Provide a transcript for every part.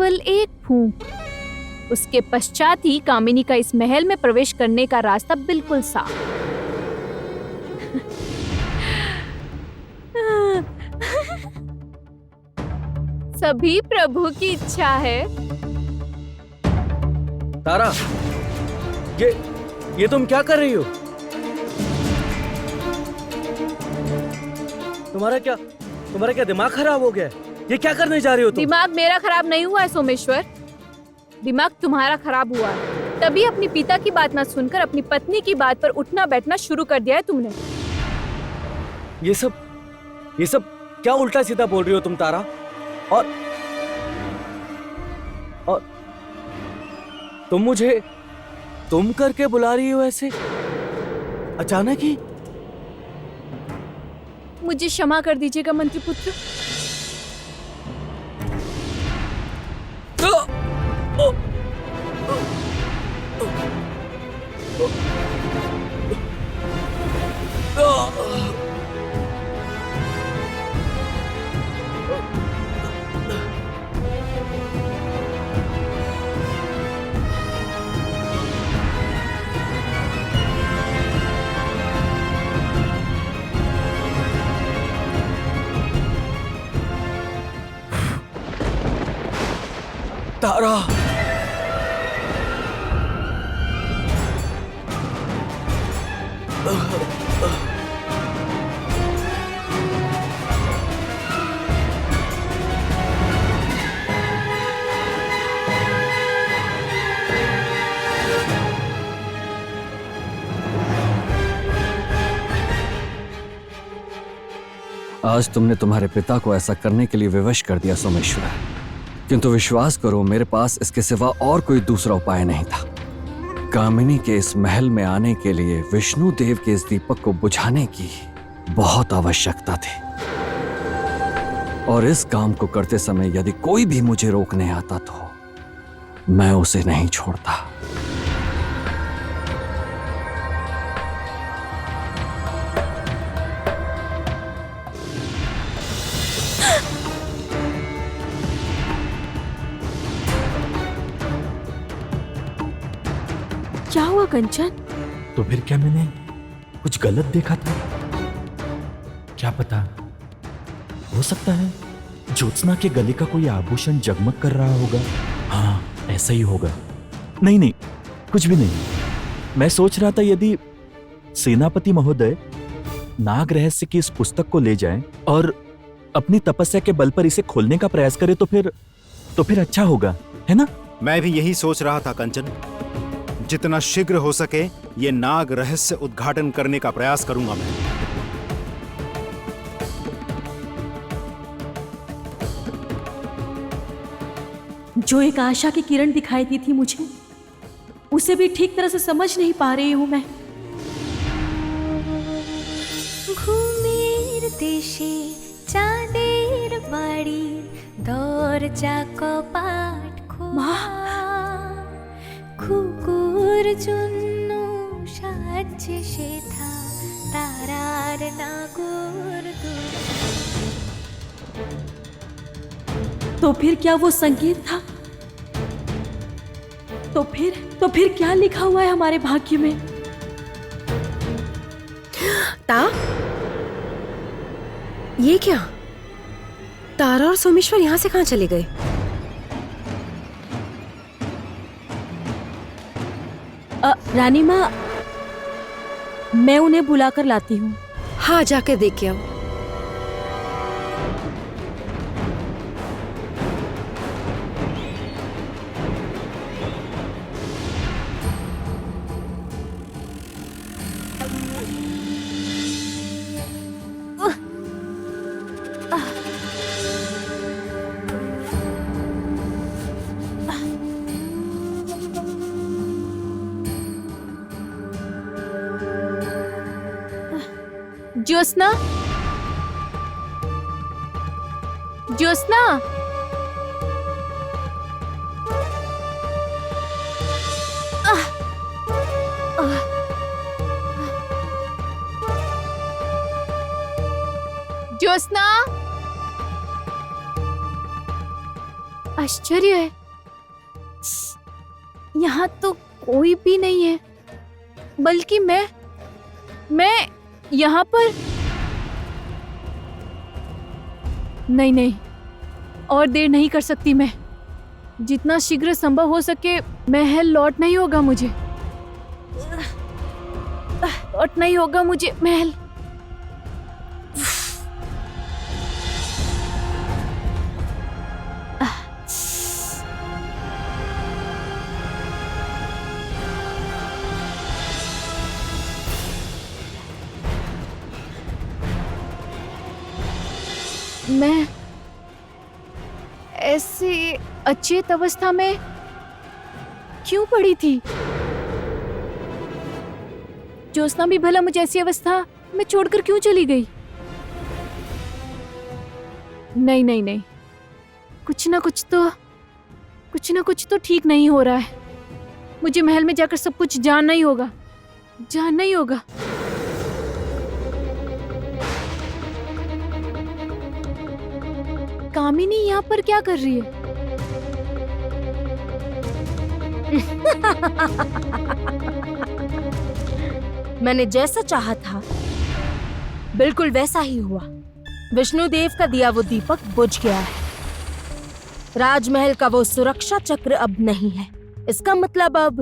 केवल एक फूंक, उसके पश्चात ही कामिनी का इस महल में प्रवेश करने का रास्ता बिल्कुल साफ। सभी प्रभु की इच्छा है। तारा, ये तुम क्या कर रही हो? तुम्हारा क्या दिमाग खराब हो गया है? ये क्या करने जा रही हो तुम? दिमाग मेरा खराब नहीं हुआ है सोमेश्वर, दिमाग तुम्हारा खराब हुआ है। तभी अपनी पिता की बात ना सुनकर अपनी पत्नी की बात पर उठना बैठना शुरू कर दिया है तुमने। ये सब क्या उल्टा सीधा बोल रही हो तुम तारा? और तुम मुझे तुम करके बुला रही हो ऐसे अचानक ही? मुझे क्षमा कर दीजिएगा मंत्री पुत्र। तारा, आज तुमने तुम्हारे पिता को ऐसा करने के लिए विवश कर दिया सोमेश्वर, किंतु विश्वास करो मेरे पास इसके सिवा और कोई दूसरा उपाय नहीं था। कामिनी के इस महल में आने के लिए विष्णु देव के इस दीपक को बुझाने की बहुत आवश्यकता थी, और इस काम को करते समय यदि कोई भी मुझे रोकने आता तो मैं उसे नहीं छोड़ता। क्या हुआ कंचन? तो फिर क्या मैंने कुछ गलत देखा था? क्या पता, हो सकता है ज्योत्सना के गले का कोई आभूषण जगमग कर रहा होगा। हाँ, ऐसा ही होगा। नहीं, कुछ भी नहीं। मैं सोच रहा था यदि सेनापति महोदय नाग रहस्य की इस पुस्तक को ले जाएं और अपनी तपस्या के बल पर इसे खोलने का प्रयास करें तो फिर अच्छा होगा, है ना? मैं भी यही सोच रहा था कंचन। जितना शीघ्र हो सके ये नाग रहस्य उद्घाटन करने का प्रयास करूंगा मैं। जो एक आशा की किरण दिखाई दी थी मुझे, उसे भी ठीक तरह से समझ नहीं पा रही हूं मैं। घुमेर देशे चाँदेर बाड़ी दरजाको पाट खोला কুকুর জন্য সাজছে সেথা তারার নাগর तो फिर क्या वो संकेत था? तो फिर क्या लिखा हुआ है हमारे भाग्य में? ये क्या? तारा और सोमेश्वर यहाँ से कहाँ चले गए? रानी माँ, मैं उन्हें बुलाकर लाती हूँ। हाँ, जाकर देख के आओ। ज्योत्सना, ज्योत्सना, ज्योत्सना, आश्चर्य है, यहाँ तो कोई भी नहीं है, बल्कि मैं यहाँ पर नहीं, और देर नहीं कर सकती मैं। जितना शीघ्र संभव हो सके महल लौटना ही होगा मुझे, लौटना ही होगा मुझे महल। मैं ऐसे अचेत अवस्था में क्यों पड़ी थी? ज्योत्सना भी भला मुझे ऐसी अवस्था में छोड़कर क्यों चली गई? नहीं, कुछ ना कुछ तो ठीक नहीं हो रहा है। मुझे महल में जाकर सब कुछ जानना ही होगा। कामिनी यहाँ पर क्या कर रही है? मैंने जैसा चाहा था बिल्कुल वैसा ही हुआ। विष्णुदेव का दिया वो दीपक बुझ गया है। राजमहल का वो सुरक्षा चक्र अब नहीं है। इसका मतलब अब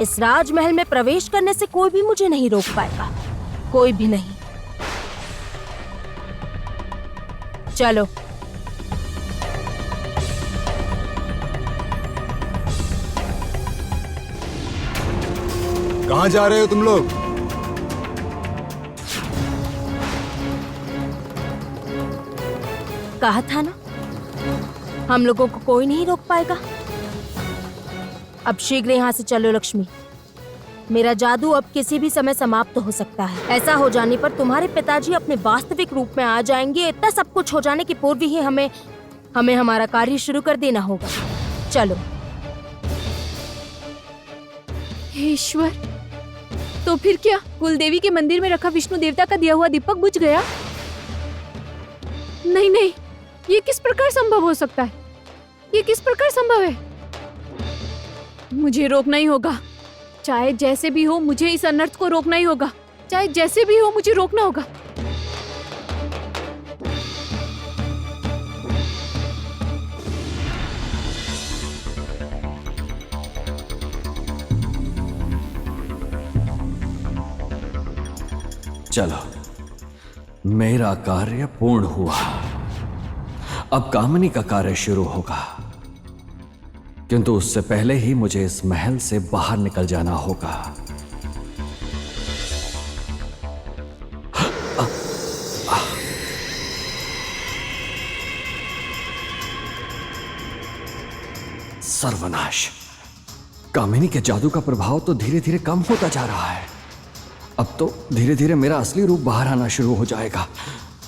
इस राजमहल में प्रवेश करने से कोई भी मुझे नहीं रोक पाएगा, कोई भी नहीं। चलो। कहाँ जा रहे हो तुम लोग? कहा था ना, हम लोगों को कोई नहीं रोक पाएगा। अब शीघ्र यहाँ से चलो लक्ष्मी। मेरा जादू अब किसी भी समय समाप्त हो सकता है। ऐसा हो जाने पर तुम्हारे पिताजी अपने वास्तविक रूप में आ जाएंगे। इतना सब कुछ हो जाने के पूर्व ही हमें हमारा कार्य शुरू कर देना होगा। चलो। ईश्वर, तो फिर क्या कुलदेवी के मंदिर में रखा विष्णु देवता का दिया हुआ दीपक बुझ गया? नहीं, ये किस प्रकार संभव हो सकता है? ये किस प्रकार संभव है? मुझे रोकना ही होगा। चाहे जैसे भी हो मुझे इस अनर्थ को रोकना ही होगा। चाहे जैसे भी हो मुझे रोकना होगा। चलो, मेरा कार्य पूर्ण हुआ। अब कामिनी का कार्य शुरू होगा, किंतु उससे पहले ही मुझे इस महल से बाहर निकल जाना होगा। सर्वनाश! कामिनी के जादू का प्रभाव तो धीरे धीरे कम होता जा रहा है। अब तो धीरे धीरे मेरा असली रूप बाहर आना शुरू हो जाएगा।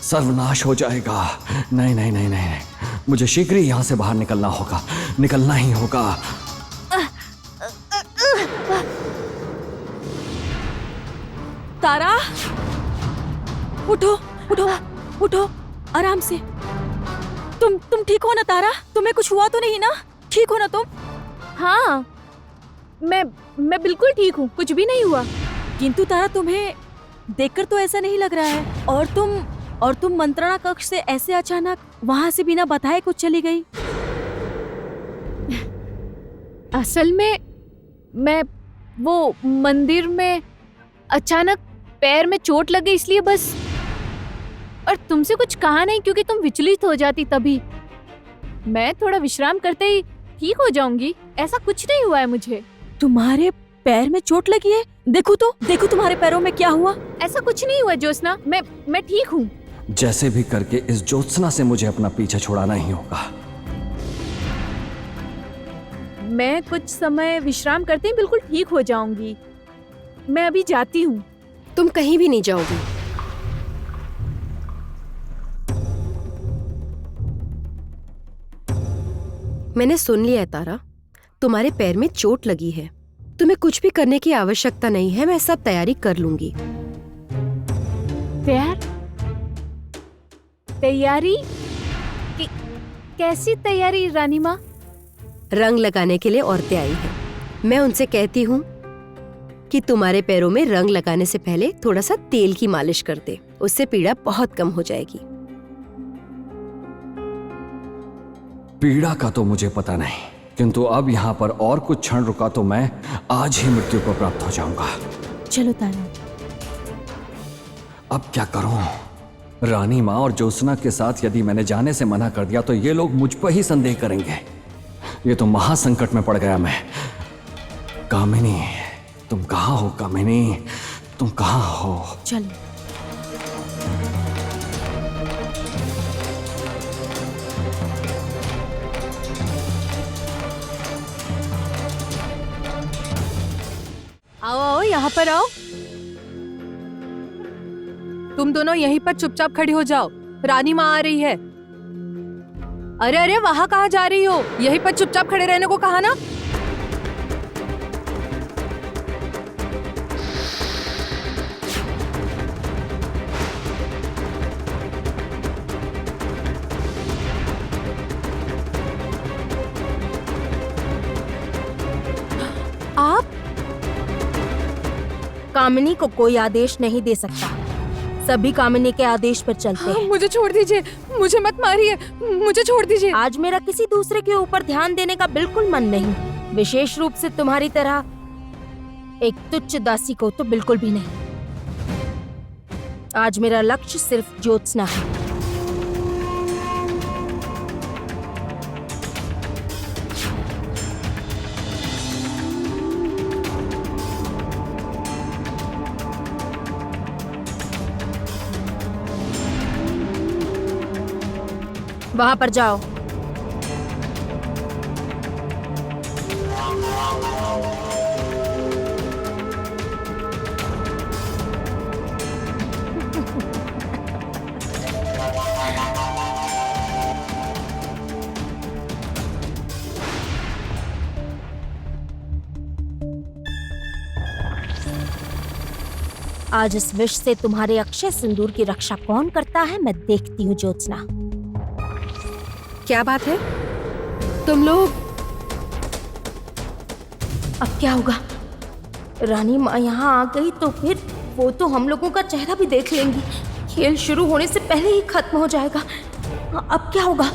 सर्वनाश हो जाएगा। नहीं, मुझे शीघ्र ही यहां से बाहर निकलना होगा, निकलना ही होगा। तारा, उठो, आराम से। तुम ठीक हो ना तारा? तुम्हें कुछ हुआ तो नहीं ना? ठीक हो ना तुम? हाँ, मैं बिल्कुल ठीक हूँ, कुछ भी नहीं हुआ। किंतु तारा, तुम्हें देखकर तो ऐसा नहीं लग रहा है। और तुम मंत्रणा कक्ष से ऐसे अचानक वहां से बिना बताए कुछ चली गई। असल में मैं वो मंदिर में अचानक पैर में चोट लग गई, इसलिए बस। और तुमसे कुछ कहा नहीं क्योंकि तुम विचलित हो जाती तभी। मैं थोड़ा विश्राम करते ही ठीक हो जाऊंगी। ऐसा कुछ नहीं हुआ है मुझे। तुम्हारे पैर में चोट लगी है? देखो तुम्हारे पैरों में क्या हुआ? ऐसा कुछ नहीं हुआ ज्योत्सना, मैं ठीक हूँ। जैसे भी करके इस ज्योत्सना से मुझे अपना पीछा छुड़ाना ही होगा। मैं कुछ समय विश्राम करते ही बिल्कुल ठीक हो जाऊंगी। मैं अभी जाती हूँ। तुम कहीं भी नहीं जाओगी। मैंने सुन लिया है तारा, तुम्हारे पैर में चोट लगी है। तुम्हें कुछ भी करने की आवश्यकता नहीं है, मैं सब तैयारी कर लूंगी। तैयारी? कैसी तैयारी रानी माँ? रंग लगाने के लिए औरतें आई हैं। मैं उनसे कहती हूँ कि तुम्हारे पैरों में रंग लगाने से पहले थोड़ा सा तेल की मालिश कर दे, उससे पीड़ा बहुत कम हो जाएगी। पीड़ा का तो मुझे पता नहीं, किंतु अब यहाँ पर और कुछ क्षण रुका तो मैं आज ही मृत्यु को प्राप्त हो जाऊंगा। चलो तारा। अब क्या करूं? रानी माँ और ज्योत्सना के साथ यदि मैंने जाने से मना कर दिया तो ये लोग मुझ पर ही संदेह करेंगे। ये तो महासंकट में पड़ गया मैं। कामिनी, तुम कहाँ हो? कामिनी, तुम कहाँ हो? चलो। आओ आओ, यहाँ पर आओ। तुम दोनों यहीं पर चुपचाप खड़ी हो जाओ, रानी माँ आ रही है। अरे अरे, वहां कहाँ जा रही हो? यहीं पर चुपचाप खड़े रहने को कहा ना। आप कामिनी को कोई आदेश नहीं दे सकता, सभी कामिनी के आदेश पर चलते हैं। मुझे छोड़ दीजिए, मुझे मत मारिए, मुझे छोड़ दीजिए। आज मेरा किसी दूसरे के ऊपर ध्यान देने का बिल्कुल मन नहीं, विशेष रूप से तुम्हारी तरह एक तुच्छ दासी को तो बिल्कुल भी नहीं। आज मेरा लक्ष्य सिर्फ ज्योत्सना है। वहां पर जाओ। आज इस विष से तुम्हारे अक्षय सिंदूर की रक्षा कौन करता है, मैं देखती हूँ ज्योत्सना। क्या बात है? तुम लोग अब क्या होगा? रानी माँ यहाँ आ गई तो फिर वो तो हम लोगों का चेहरा भी देख लेंगी। खेल शुरू होने से पहले ही खत्म हो जाएगा। अब क्या होगा?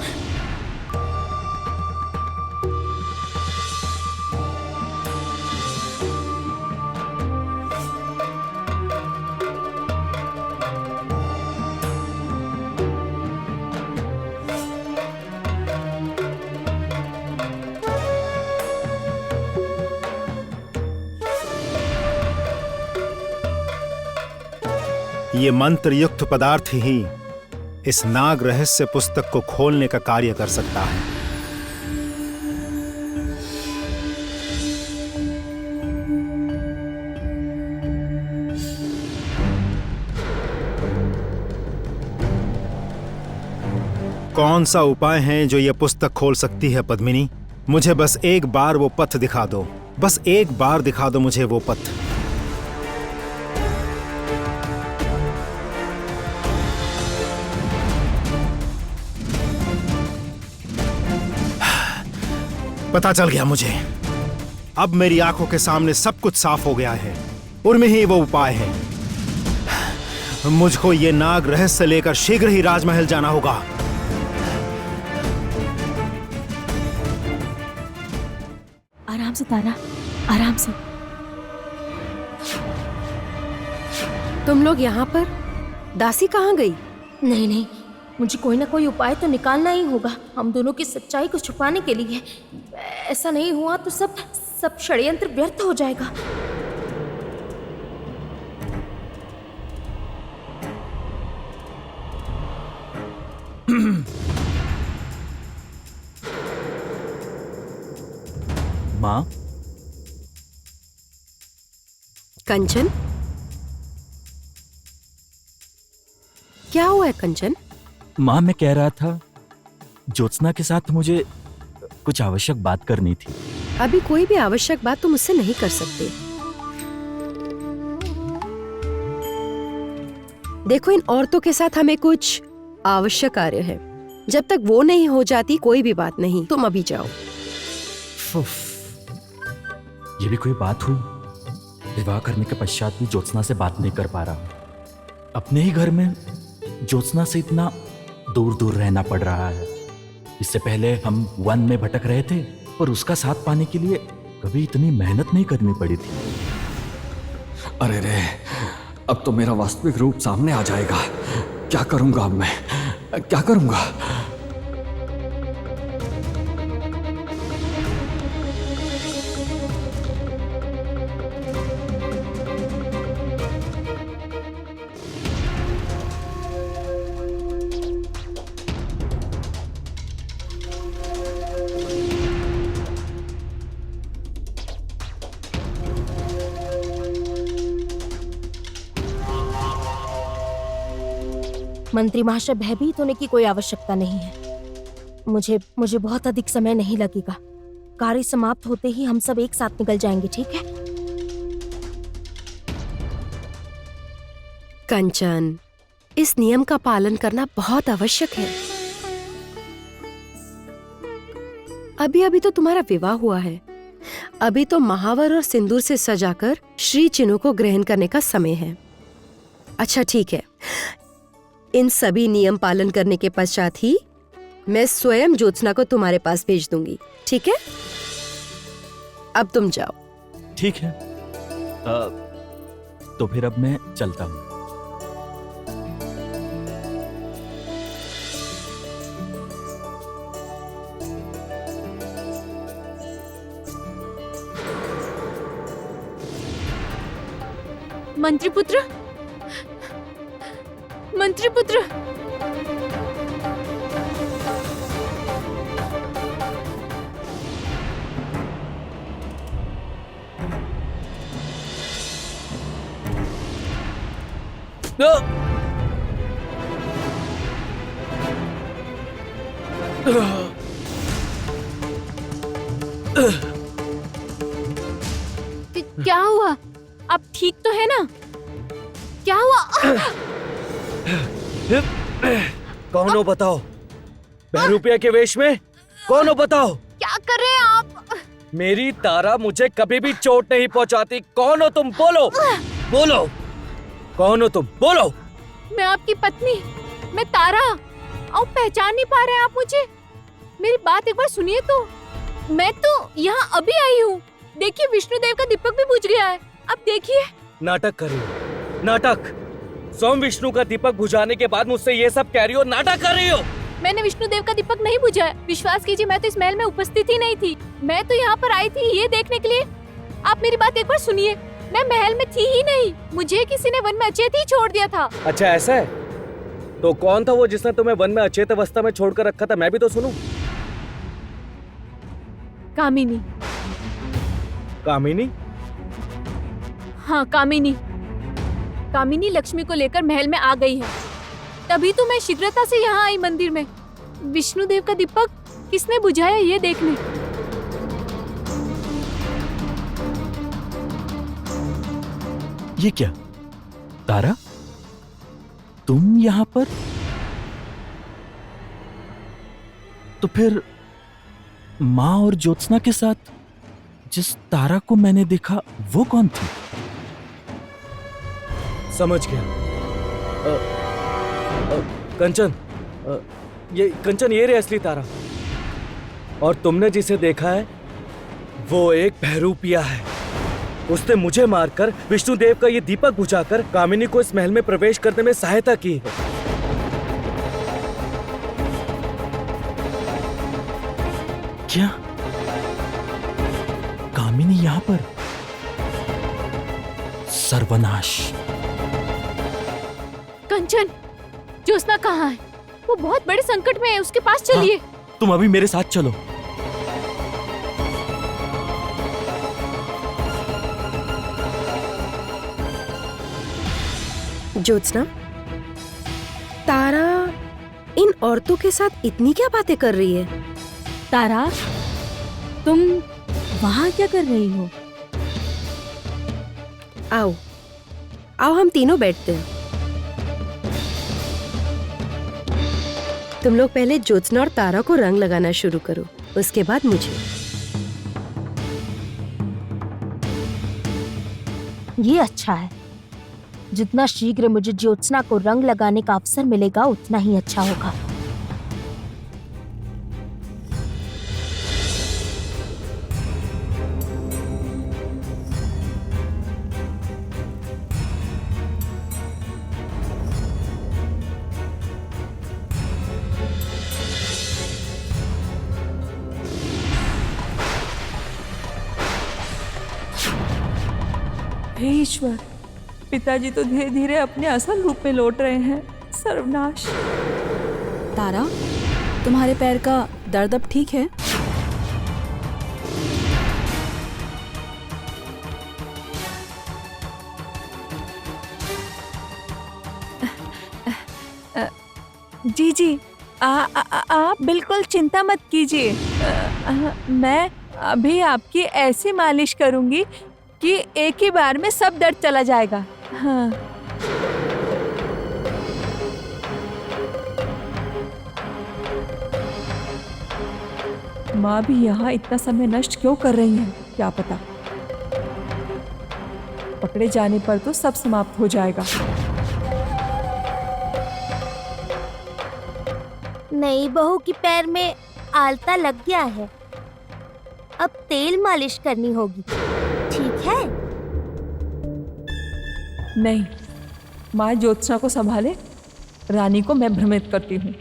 ये मंत्र युक्त पदार्थ ही इस नाग रहस्य पुस्तक को खोलने का कार्य कर सकता है। कौन सा उपाय है जो यह पुस्तक खोल सकती है पद्मिनी? मुझे बस एक बार वो पथ दिखा दो, बस एक बार दिखा दो मुझे वो पथ। पता चल गया मुझे। अब मेरी आंखों के सामने सब कुछ साफ हो गया है। उनमें ही वो उपाय है। मुझको ये नाग रहस्य लेकर शीघ्र ही राजमहल जाना होगा। आराम से तारा, आराम से। तुम लोग यहाँ पर? दासी कहाँ गई? नहीं नहीं, मुझे कोई ना कोई उपाय तो निकालना ही होगा, हम दोनों की सच्चाई को छुपाने के लिए। ऐसा नहीं हुआ तो सब षड्यंत्र व्यर्थ हो जाएगा। माँ? कंचन, क्या हुआ है कंचन? माँ, मैं कह रहा था ज्योत्सना के साथ मुझे कुछ आवश्यक बात करनी थी। अभी कोई भी आवश्यक बात तुम मुझसे नहीं कर सकते। देखो, इन औरतों के साथ हमें कुछ आवश्यक कार्य है। जब तक वो नहीं हो जाती कोई भी बात नहीं। तुम अभी जाओ। उफ, ये भी कोई बात हुई? विवाह करने के पश्चात भी ज्योत्सना से बात नहीं कर पा रहा हूं। अपने ही घर में ज्योत्सना से इतना दूर दूर रहना पड़ रहा है। इससे पहले हम वन में भटक रहे थे और उसका साथ पाने के लिए कभी इतनी मेहनत नहीं करनी पड़ी थी। अरे रे, अब तो मेरा वास्तविक रूप सामने आ जाएगा। क्या करूंगा अब मैं, क्या करूंगा? मंत्री महाशय, भयभीत होने की कोई आवश्यकता नहीं है। मुझे बहुत अधिक समय नहीं लगेगा। कार्य समाप्त होते ही हम सब एक साथ निकल जाएंगे, ठीक है? कंचन, इस नियम का पालन करना बहुत आवश्यक है। अभी अभी तो तुम्हारा विवाह हुआ है। अभी तो महावर और सिंदूर से सजाकर श्री चिन्हों को ग्रहण करने का समय है। अच्छा ठीक है, इन सभी नियम पालन करने के पश्चात ही मैं स्वयं ज्योत्सना को तुम्हारे पास भेज दूंगी, ठीक है? अब तुम जाओ। ठीक है, तो फिर अब मैं चलता हूं। मंत्रीपुत्र, मंत्रीपुत्र, क्या हुआ? आप ठीक तो है ना? क्या हुआ? कौन हो बताओ? बहरूपिया के वेश में कौन हो बताओ? क्या कर रहे हैं आप? मेरी तारा मुझे कभी भी चोट नहीं पहुंचाती। कौन हो तुम? बोलो बोलो, कौन हो तुम? बोलो। मैं आपकी पत्नी, मैं तारा। और पहचान नहीं पा रहे हैं आप मुझे? मेरी बात एक बार सुनिए तो। मैं तो यहाँ अभी आई हूँ। देखिए, विष्णुदेव का दीपक भी बुझ गया है। अब देखिए। नाटक कर रही हो, नाटक। स्वयं विष्णु का दीपक बुझाने के बाद मुझसे ये सब कह रही हो, नाटक कर रही हो। मैंने विष्णुदेव का दीपक नहीं बुझा है। विश्वास कीजिए, मैं तो इस महल में उपस्थित ही नहीं थी। मैं तो यहाँ पर आई थी ये देखने के लिए। आप मेरी बात एक बार सुनिए। मैं महल में थी ही नहीं। मुझे किसी ने वन में अचेत ही छोड़ दिया था। अच्छा ऐसा है? तो कौन था वो जिसने तुम्हें वन में अचेत अवस्था में छोड़कर रखा था? मैं भी तो सुनूं। कामिनी। कामिनी? हाँ, कामिनी। कामिनी लक्ष्मी को लेकर महल में आ गई है। तभी तो मैं शीघ्रता से यहाँ आई मंदिर में। विष्णुदेव का दीपक किसने बुझाया ये देखने। ये क्या तारा, तुम यहाँ पर? तो फिर माँ और ज्योत्सना के साथ जिस तारा को मैंने देखा वो कौन थी? समझ गया। कंचन, ये कंचन, ये रे असली तारा। और तुमने जिसे देखा है वो एक बहरूपिया है। उसने मुझे मारकर विष्णुदेव का ये दीपक बुझाकर कामिनी को इस महल में प्रवेश करने में सहायता की है। क्या कामिनी यहाँ पर? सर्वनाश। कंचन, ज्योत्सना कहाँ है? वो बहुत बड़े संकट में है। उसके पास चलिए। हाँ, तुम अभी मेरे साथ चलो। ज्योत्सना, तारा इन औरतों के साथ इतनी क्या बातें कर रही है? तारा, तुम वहाँ क्या कर रही हो? आओ आओ, हम तीनों बैठते हैं। तुम लोग पहले ज्योत्सना और तारा को रंग लगाना शुरू करो, उसके बाद मुझे। ये अच्छा है। जितना शीघ्र मुझे ज्योत्सना को रंग लगाने का अवसर मिलेगा उतना ही अच्छा होगा। हे ईश्वर, पिताजी तो धीरे धीरे अपने असल रूप में लौट रहे हैं। सर्वनाश। तारा, तुम्हारे पैर का दर्द अब ठीक है? जी जी, आप बिल्कुल चिंता मत कीजिए। मैं अभी आपकी ऐसी मालिश करूंगी कि एक ही बार में सब दर्द चला जाएगा। हाँ। माँ भी यहाँ इतना समय नष्ट क्यों कर रही है, क्या पता। पकड़े जाने पर तो सब समाप्त हो जाएगा। नई बहू की पैर में आलता लग गया है, अब तेल मालिश करनी होगी, ठीक है? नहीं, माँ ज्योत्सना को संभाले, रानी को मैं भ्रमित करती हूँ।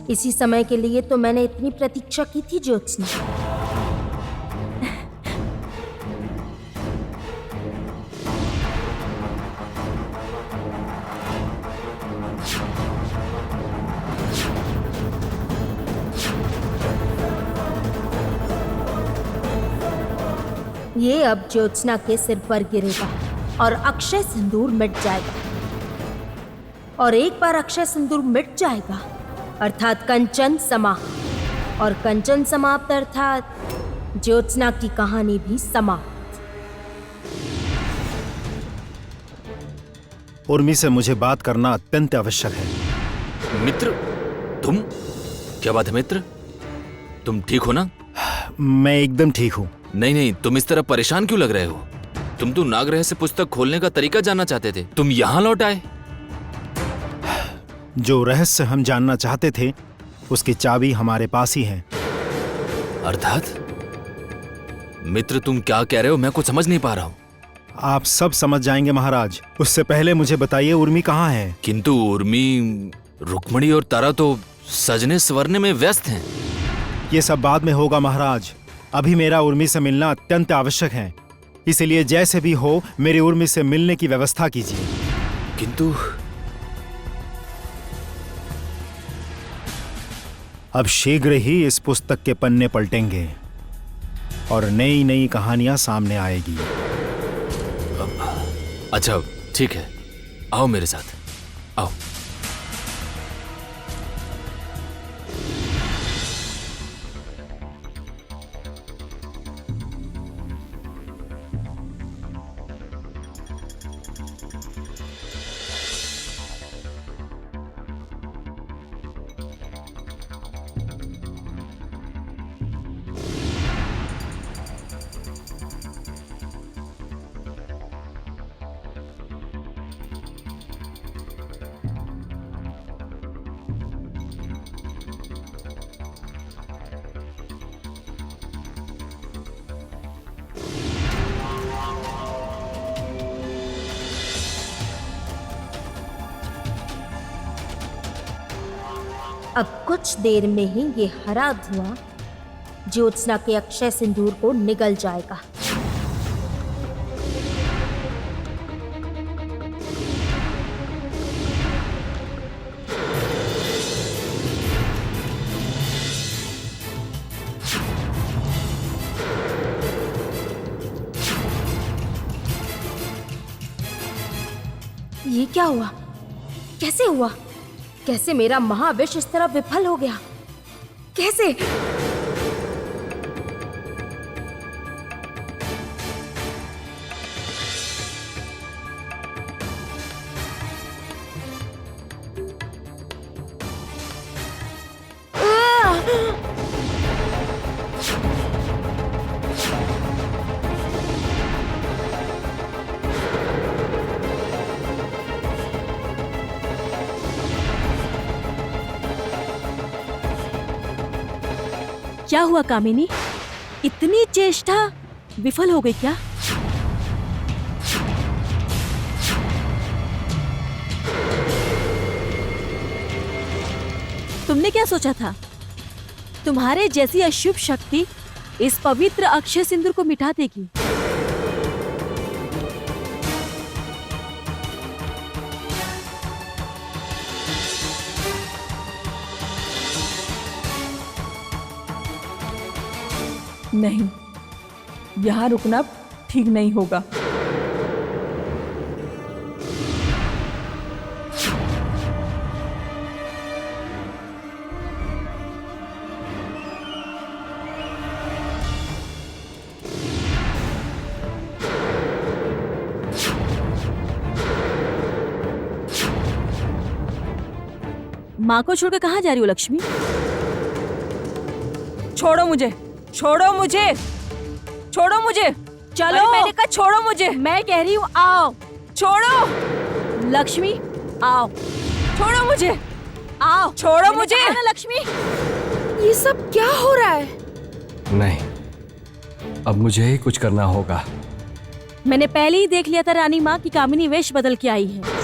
इसी समय के लिए तो मैंने इतनी प्रतीक्षा की थी ज्योत्सना। ये अब ज्योत्सना के सिर पर गिरेगा और अक्षय सिंदूर मिट जाएगा। और एक बार अक्षय सिंदूर मिट जाएगा अर्थात कंचन समाप्त, और कंचन समाप्त अर्थात ज्योत्सना की कहानी भी समाप्त। उर्मी से मुझे बात करना अत्यंत आवश्यक है। मित्र, तुम? क्या बात है मित्र? तुम ठीक हो ना? मैं एकदम ठीक हूँ। नहीं नहीं, तुम इस तरह परेशान क्यों लग रहे हो? तुम तो नाग रहस्य पुस्तक खोलने का तरीका जानना चाहते थे, तुम यहाँ लौट आए। जो रहस्य हम जानना चाहते थे उसकी चाबी हमारे पास ही है। अर्थात? मित्र, तुम क्या कह रहे हो? मैं कुछ समझ नहीं पा रहा हूँ। आप सब समझ जाएंगे महाराज, उससे पहले मुझे बताइए उर्मी कहाँ है? किंतु उर्मी, रुक्मणी और तारा तो सजने संवरने में व्यस्त हैं। ये सब बाद में होगा महाराज, अभी मेरा उर्मी से मिलना अत्यंत आवश्यक है, इसलिए जैसे भी हो मेरी उर्मी से मिलने की व्यवस्था कीजिए। किंतु अब शीघ्र ही इस पुस्तक के पन्ने पलटेंगे और नई नई कहानियां सामने आएगी। अच्छा ठीक है, आओ मेरे साथ, आओ। अब कुछ देर में ही ये हरा धुआं ज्योत्सना के अक्षय सिंदूर को निगल जाएगा। ये क्या हुआ? कैसे हुआ? कैसे मेरा महाविश इस तरह विफल हो गया? कैसे? क्या हुआ कामिनी? इतनी चेष्टा विफल हो गई क्या? तुमने क्या सोचा था? तुम्हारे जैसी अशुभ शक्ति इस पवित्र अक्षय सिंदूर को मिटा देगी? नहीं, यहाँ रुकना ठीक नहीं होगा। माँ को छोड़कर कहाँ जा रही हो लक्ष्मी? छोड़ो मुझे, छोड़ो मुझे, छोड़ो मुझे। चलो। अरे मैंने कहा छोड़ो मुझे। मैं कह रही हूँ आओ। छोड़ो लक्ष्मी आओ। छोड़ो मुझे, आओ। छोड़ो मुझे। कहा ना लक्ष्मी। ये सब क्या हो रहा है? नहीं, अब मुझे ही कुछ करना होगा। मैंने पहले ही देख लिया था रानी माँ की कामिनी वेश बदल के आई है।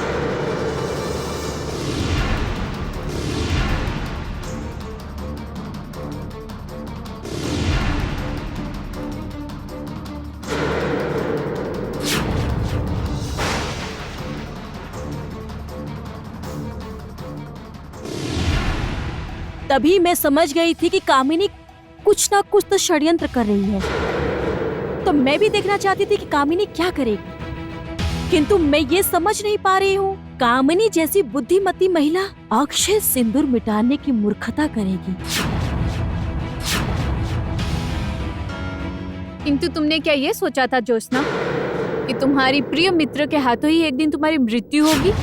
तभी मैं समझ गई थी कि कामिनी कुछ ना कुछ तो षड्यंत्र कर रही है। तो मैं भी देखना चाहती थी कि कामिनी क्या करेगी, किंतु मैं ये समझ नहीं पा रही हूँ कामिनी जैसी बुद्धिमती महिला अक्षय सिंदूर मिटाने की मूर्खता करेगी। किंतु तुमने क्या ये सोचा था ज्योत्सना कि तुम्हारी प्रिय मित्र के हाथों ही एक दिन तुम्हारी मृत्यु होगी?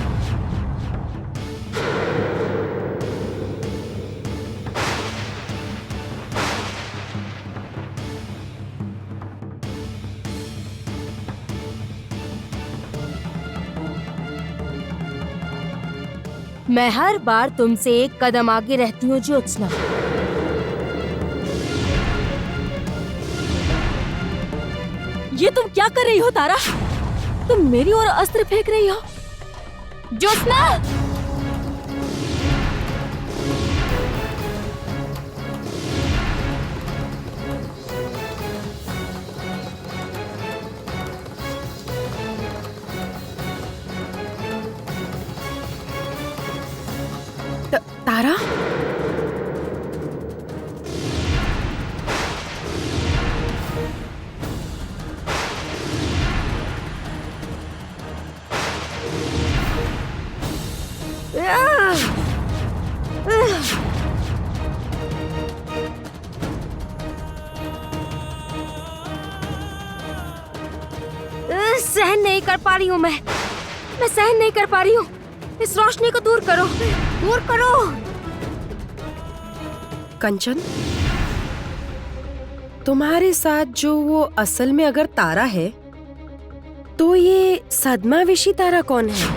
मैं हर बार तुमसे एक कदम आगे रहती हूँ ज्योत्सना। ये तुम क्या कर रही हो तारा? तुम मेरी ओर अस्त्र फेंक रही हो। ज्योत्सना! तारा, सहन नहीं कर पा रही हूँ मैं सहन नहीं कर पा रही हूँ। इस रोशनी को दूर करो, दूर करो। कंचन, तुम्हारे साथ जो वो असल में अगर तारा है, तो ये सदमाविशी तारा कौन है?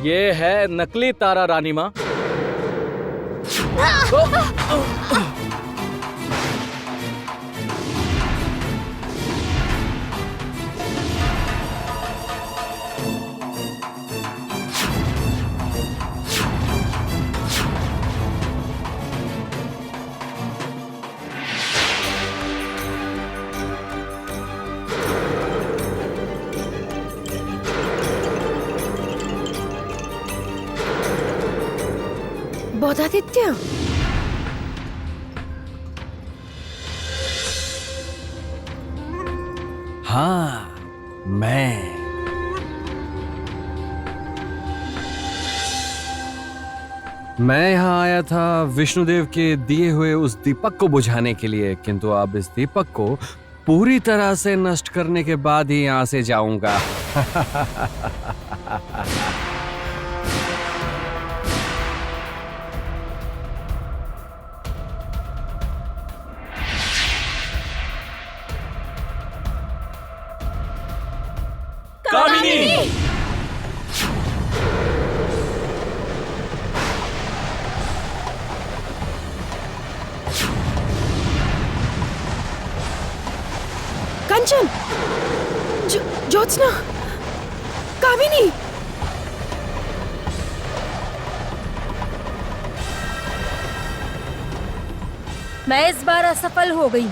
ये है नकली तारा रानी माँ। बोधादित्य, हाँ, मैं यहाँ आया था विष्णुदेव के दिए हुए उस दीपक को बुझाने के लिए, किंतु अब इस दीपक को पूरी तरह से नष्ट करने के बाद ही यहाँ से जाऊंगा। कामिनी! कंचन, ज्योत्सना, कामिनी! मैं इस बार असफल हो गई हूँ,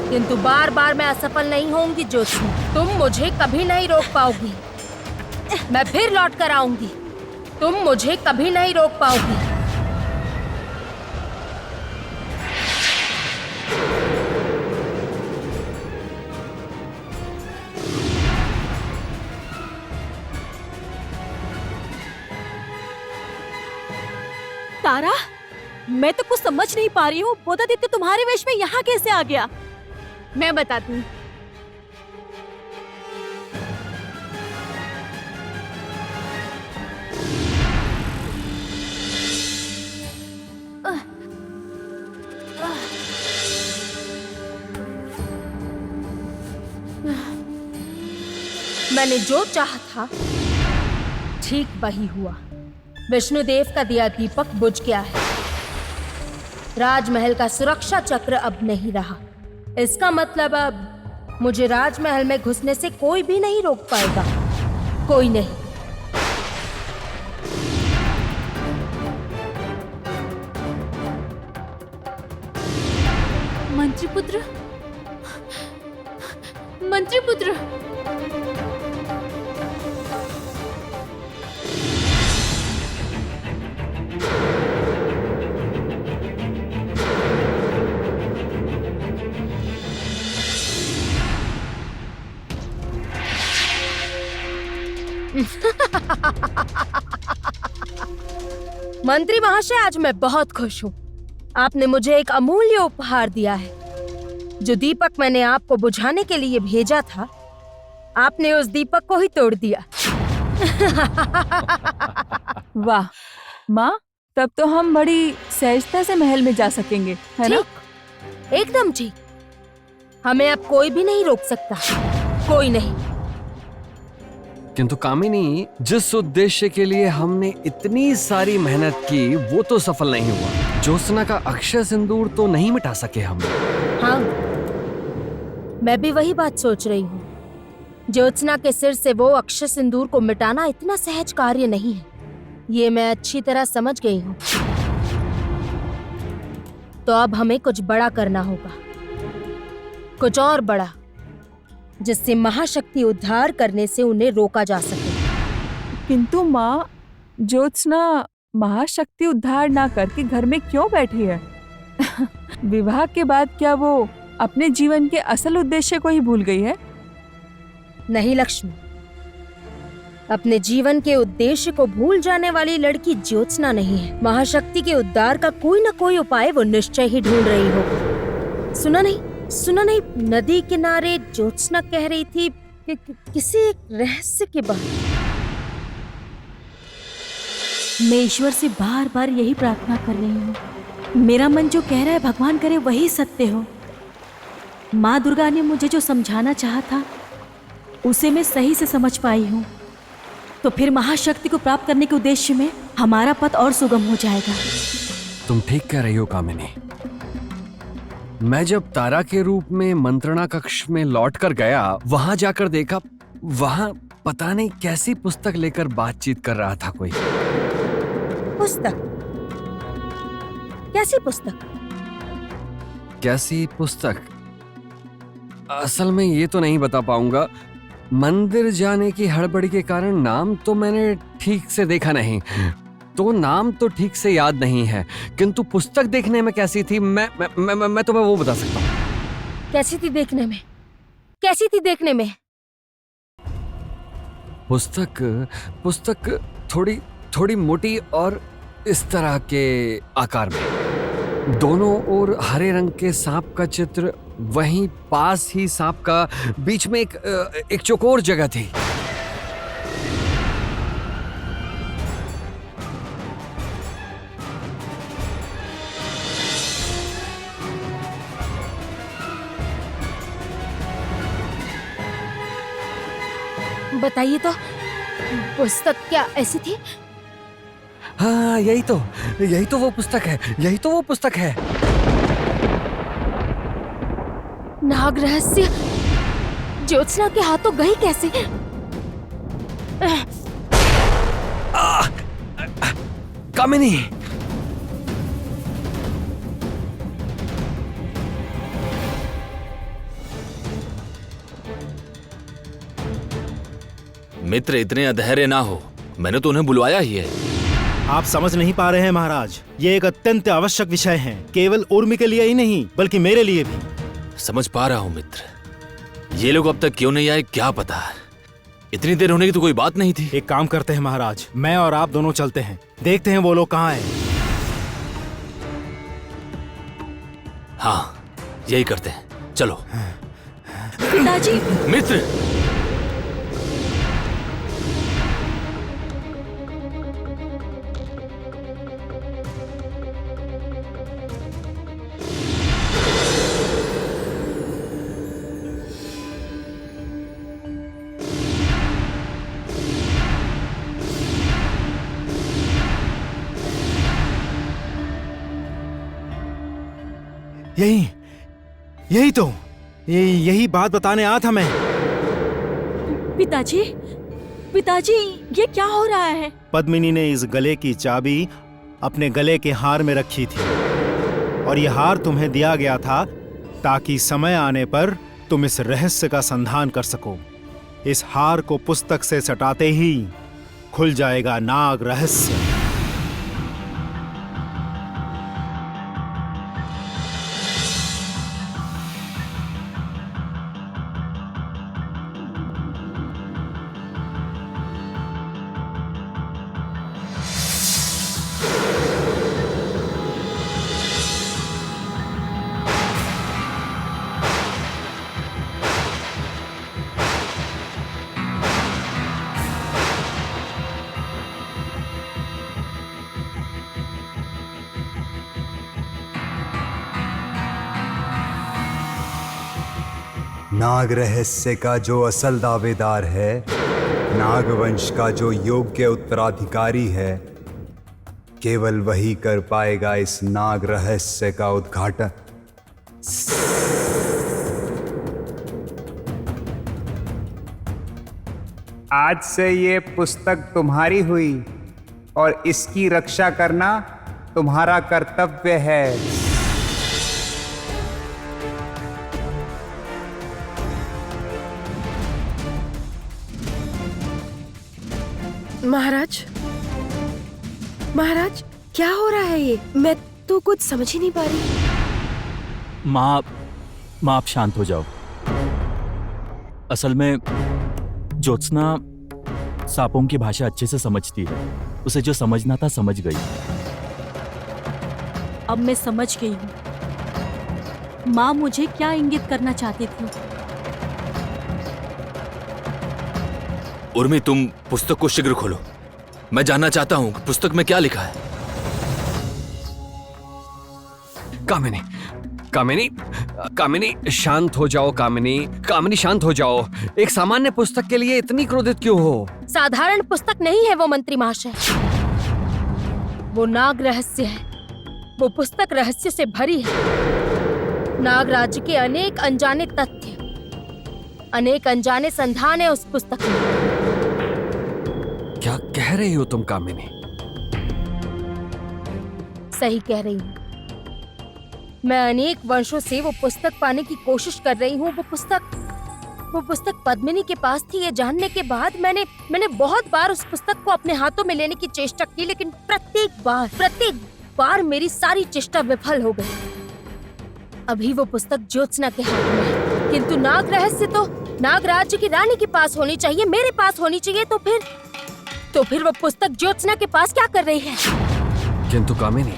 किंतु बार बार मैं असफल नहीं होंगी ज्योत्सना। तुम मुझे कभी नहीं रोक पाओगी। मैं फिर लौट कर आऊंगी। तुम मुझे कभी नहीं रोक पाओगी। तारा, मैं तो कुछ समझ नहीं पा रही हूँ। बोधादित्य तुम्हारे वेश में यहाँ कैसे आ गया? मैं बताती हूँ। मैंने जो चाहा था ठीक वही हुआ। विष्णुदेव का दिया दीपक बुझ गया है। राजमहल का सुरक्षा चक्र अब नहीं रहा। इसका मतलब अब मुझे राजमहल में घुसने से कोई भी नहीं रोक पाएगा। कोई नहीं। मंत्रीपुत्र, मंत्रीपुत्र, मंत्री महाशय, आज मैं बहुत खुश हूँ। आपने मुझे एक अमूल्य उपहार दिया है। जो दीपक मैंने आपको बुझाने के लिए भेजा था, आपने उस दीपक को ही तोड़ दिया। वाह माँ, तब तो हम बड़ी सहजता से महल में जा सकेंगे, है ना? ठीक, एकदम ठीक। हमें अब कोई भी नहीं रोक सकता। कोई नहीं। किंतु कामिनी, जिस उद्देश्य के लिए हमने इतनी सारी मेहनत की वो तो सफल नहीं हुआ। ज्योत्सना का अक्षय सिंदूर तो नहीं मिटा सके हम। हाँ, मैं भी वही बात सोच रही हूँ। ज्योत्सना के सिर से वो अक्षय सिंदूर को मिटाना इतना सहज कार्य नहीं है। ये मैं अच्छी तरह समझ गई हूँ। तो अब हमें कुछ बड़ा करना होगा, कुछ और बड़ा, जिससे महाशक्ति उद्धार करने से उन्हें रोका जा सके। किंतु माँ, ज्योत्सना महाशक्ति उद्धार ना करके घर में क्यों बैठी है? विवाह के बाद क्या वो अपने जीवन के असल उद्देश्य को ही भूल गई है? नहीं लक्ष्मी, अपने जीवन के उद्देश्य को भूल जाने वाली लड़की ज्योत्सना नहीं है। महाशक्ति के उद्धार का कोई न कोई उपाय वो निश्चय ही ढूंढ रही होगी। सुना नहीं, नदी किनारे ज्योत्सना कह रही थी कि किसी एक रहस्य के बारे। मैं ईश्वर से बार बार यही प्रार्थना कर रही हूँ। मेरा मन जो कह रहा है भगवान करे वही सत्य हो। माँ दुर्गा ने मुझे जो समझाना चाहा था उसे मैं सही से समझ पाई हूँ। तो फिर महाशक्ति को प्राप्त करने के उद्देश्य में हमारा पथ और सुगम हो जाएगा। तुम ठीक कह रही हो कामिनी। मैं जब तारा के रूप में मंत्रणा कक्ष में लौट कर गया, वहां जाकर देखा, वहां पता नहीं कैसी पुस्तक लेकर बातचीत कर रहा था कोई। पुस्तक? कैसी पुस्तक? कैसी पुस्तक? असल में ये तो नहीं बता पाऊंगा। मंदिर जाने की हड़बड़ी के कारण नाम तो मैंने ठीक से देखा नहीं, तो नाम तो ठीक से याद नहीं है, किंतु पुस्तक देखने में कैसी थी मैं तुम्हें वो बता सकता हूँ। कैसी थी देखने में? कैसी थी देखने में? पुस्तक थोड़ी थोड़ी मोटी और इस तरह के आकार में, दोनों ओर हरे रंग के सांप का चित्र, वहीं पास ही सांप का बीच में एक चौकोर जगह थी। बताइए तो, पुस्तक क्या ऐसी थी? हाँ, यही तो वो पुस्तक है, यही तो वो पुस्तक है। नाग रहस्य ज्योत्सना के हाथों गई कैसे? कामिनी, मित्र, इतने अधैर्य ना हो, मैंने तो उन्हें बुलवाया ही है। आप समझ नहीं पा रहे हैं महाराज, ये एक अत्यंत आवश्यक विषय है, केवल उर्मी के लिए ही नहीं बल्कि मेरे लिए भी। समझ पा रहा हूँ मित्र, ये लोग अब तक क्यों नहीं आए क्या पता। इतनी देर होने की तो कोई बात नहीं थी। एक काम करते हैं महाराज, मैं और आप दोनों चलते हैं, देखते हैं वो लोग कहाँ हैं। हाँ, यही करते हैं, चलो। पिताजी, मित्र, यही बात बताने आया था मैं। पिताजी, ये क्या हो रहा है? पद्मिनी ने इस गले की चाबी अपने गले के हार में रखी थी और यह हार तुम्हें दिया गया था ताकि समय आने पर तुम इस रहस्य का संधान कर सको। इस हार को पुस्तक से सटाते ही खुल जाएगा नाग रहस्य। नाग रहस्य का जो असल दावेदार है, नागवंश का जो योग्य उत्तराधिकारी है, केवल वही कर पाएगा इस नाग रहस्य का उद्घाटन। आज से ये पुस्तक तुम्हारी हुई और इसकी रक्षा करना तुम्हारा कर्तव्य है। महाराज, क्या हो रहा है ये? मैं तो कुछ समझ ही नहीं पा रही। माँ, आप शांत हो जाओ। असल में ज्योत्सना सांपों की भाषा अच्छे से समझती है, उसे जो समझना था समझ गई। अब मैं समझ गई हूँ माँ मुझे क्या इंगित करना चाहती थी। उर्मी, तुम पुस्तक को शीघ्र खोलो। मैं जानना चाहता हूं कि पुस्तक में क्या लिखा है। कामिनी, शांत हो जाओ। कामिनी, शांत हो जाओ। एक सामान्य पुस्तक के लिए इतनी क्रोधित क्यों हो? साधारण पुस्तक नहीं है वो मंत्री महाशय, वो नाग रहस्य है। वो पुस्तक रहस्य से भरी है। नाग राज्य के अनेक अनजाने तथ्य, अनेक अनजाने संधान है उस पुस्तक में। क्या कह रही हो तुम कामिनी? सही कह रही हूँ। मैं अनेक वर्षों से वो पुस्तक पाने की कोशिश कर रही हूँ। वो पुस्तक पद्मिनी के पास थी, ये जानने के बाद मैंने बहुत बार उस पुस्तक को अपने हाथों में लेने की चेष्टा की, लेकिन प्रत्येक बार मेरी सारी चेष्टा विफल हो गई। अभी वो पुस्तक ज्योत्सना के हाथ में है, किंतु नाग रहस्य तो नाग राज्य की रानी के पास होनी चाहिए, मेरे पास होनी चाहिए। तो फिर वो पुस्तक ज्योत्सना के पास क्या कर रही है? किंतु कामिनी,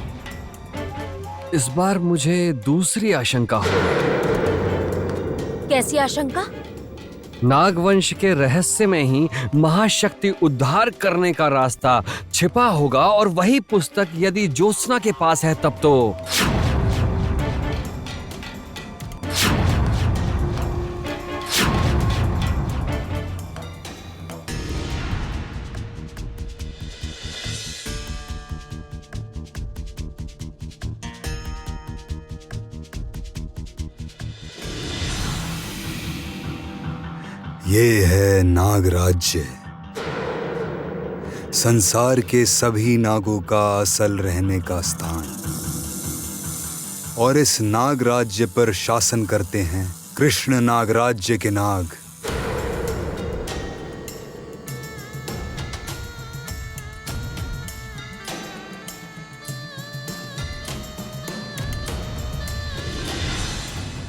इस बार मुझे दूसरी आशंका हो रही। कैसी आशंका? नागवंश के रहस्य में ही महाशक्ति उद्धार करने का रास्ता छिपा होगा, और वही पुस्तक यदि ज्योत्सना के पास है तब तो ये है नागराज्य, संसार के सभी नागों का असल रहने का स्थान। और इस नागराज्य पर शासन करते हैं कृष्ण नागराज्य के नाग।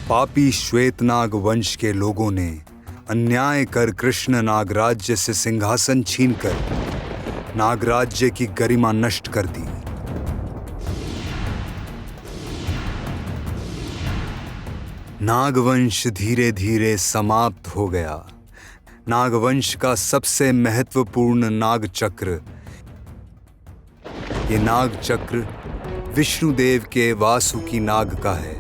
पापी श्वेतनाग वंश के लोगों ने अन्याय कर कृष्ण नागराज्य से सिंहासन छीनकर नागराज्य की गरिमा नष्ट कर दी। नागवंश धीरे धीरे समाप्त हो गया। नागवंश का सबसे महत्वपूर्ण नाग चक्र, ये नाग चक्र विष्णुदेव के वासुकी नाग का है।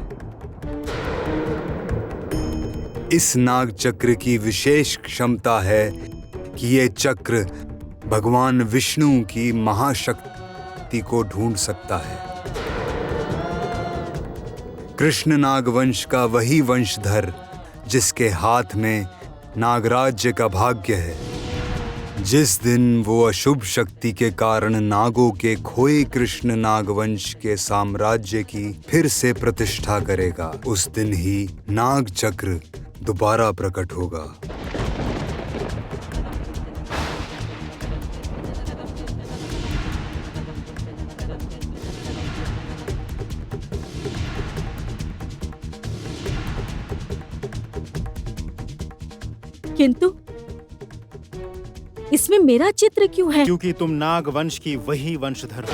इस नाग चक्र की विशेष क्षमता है कि यह चक्र भगवान विष्णु की महाशक्ति को ढूंढ सकता है। कृष्ण नागवंश का वही वंशधर जिसके हाथ में नागराज्य का भाग्य है, जिस दिन वो अशुभ शक्ति के कारण नागों के खोए कृष्ण नागवंश के साम्राज्य की फिर से प्रतिष्ठा करेगा, उस दिन ही नाग चक्र दोबारा प्रकट होगा। किंतु इसमें मेरा चित्र क्यों है? क्योंकि तुम नाग वंश की वही वंशधर हो।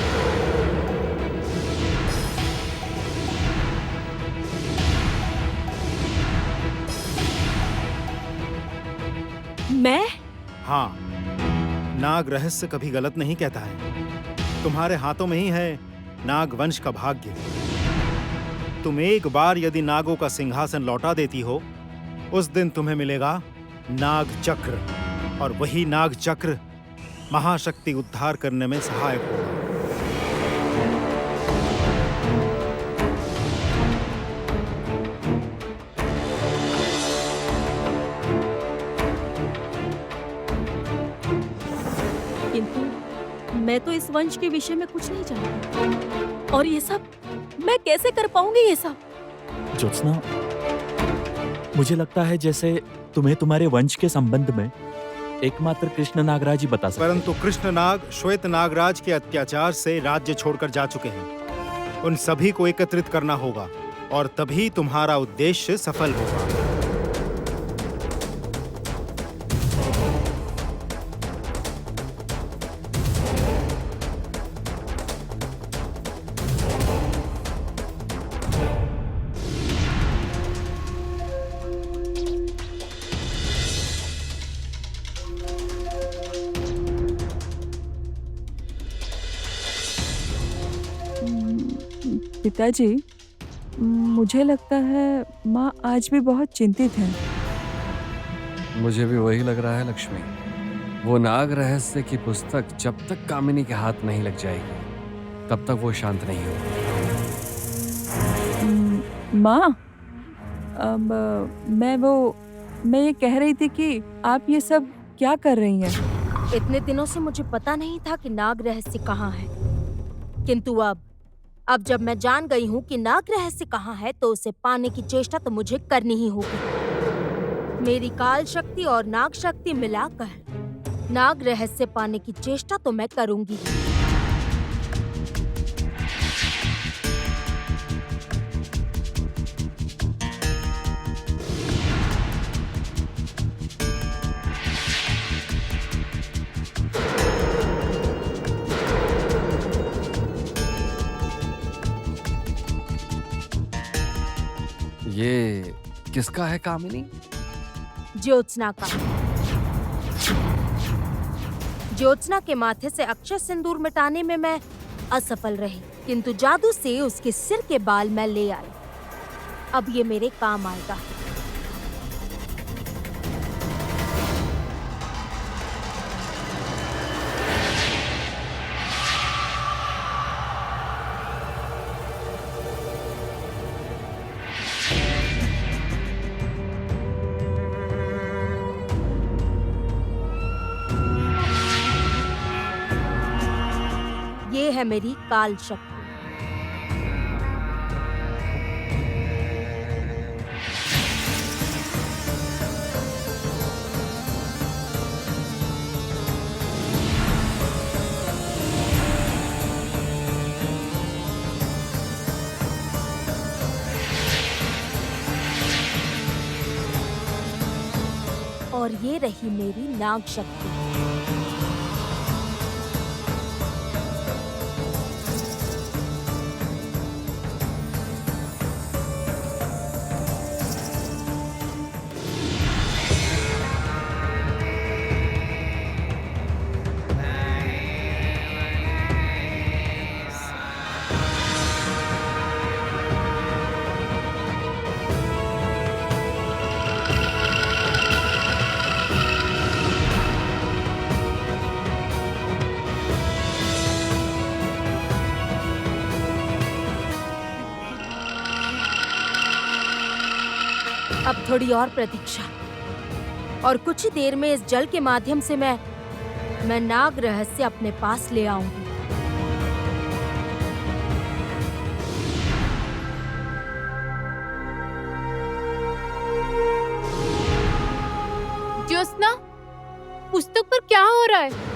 मैं? हाँ, नाग रहस्य कभी गलत नहीं कहता है। तुम्हारे हाथों में ही है नाग वंश का भाग्य। तुम एक बार यदि नागों का सिंहासन लौटा देती हो, उस दिन तुम्हें मिलेगा नाग चक्र, और वही नाग चक्र महाशक्ति उद्धार करने में सहायक होगा। किंतु मैं तो इस वंश के विषय में कुछ नहीं जानती, और ये सब मैं कैसे कर पाऊंगी? ये सब ज्योत्सना, मुझे लगता है जैसे तुम्हें तुम्हारे वंश के संबंध में एकमात्र कृष्ण नागराज ही बता सकते। परंतु कृष्ण नाग श्वेत नागराज के अत्याचार से राज्य छोड़कर जा चुके हैं। उन सभी को एकत्रित करना होगा, और तभी तुम्हारा उद्देश्य सफल होगा। पिताजी, मुझे लगता है माँ आज भी बहुत चिंतित है। मुझे भी वही लग रहा है लक्ष्मी। वो नाग रहस्य की पुस्तक जब तक कामिनी के हाथ नहीं लग जाएगी तब तक वो शांत नहीं होगी। माँ, अब मैं ये कह रही थी कि आप ये सब क्या कर रही हैं? इतने दिनों से मुझे पता नहीं था कि नाग रहस्य कहाँ है, किंतु अब जब मैं जान गई हूँ कि नाग रहस्य कहाँ है, तो उसे पाने की चेष्टा तो मुझे करनी ही होगी। मेरी काल शक्ति और नाग शक्ति मिलाकर नाग रहस्य पाने की चेष्टा तो मैं करूंगी। किसका है कामिनी? ज्योत्सना का। ज्योत्सना के माथे से अक्षय सिंदूर मिटाने में मैं असफल रही, किंतु जादू से उसके सिर के बाल मैं ले आई। अब ये मेरे काम आएगा। ये है मेरी काल शक्ति। और ये रही मेरी नाग शक्ति। अब थोड़ी और प्रतीक्षा, और कुछ ही देर में इस जल के माध्यम से मैं नाग रहस्य अपने पास ले आऊंगी। ज्योत्सना, पुस्तक पर क्या हो रहा है?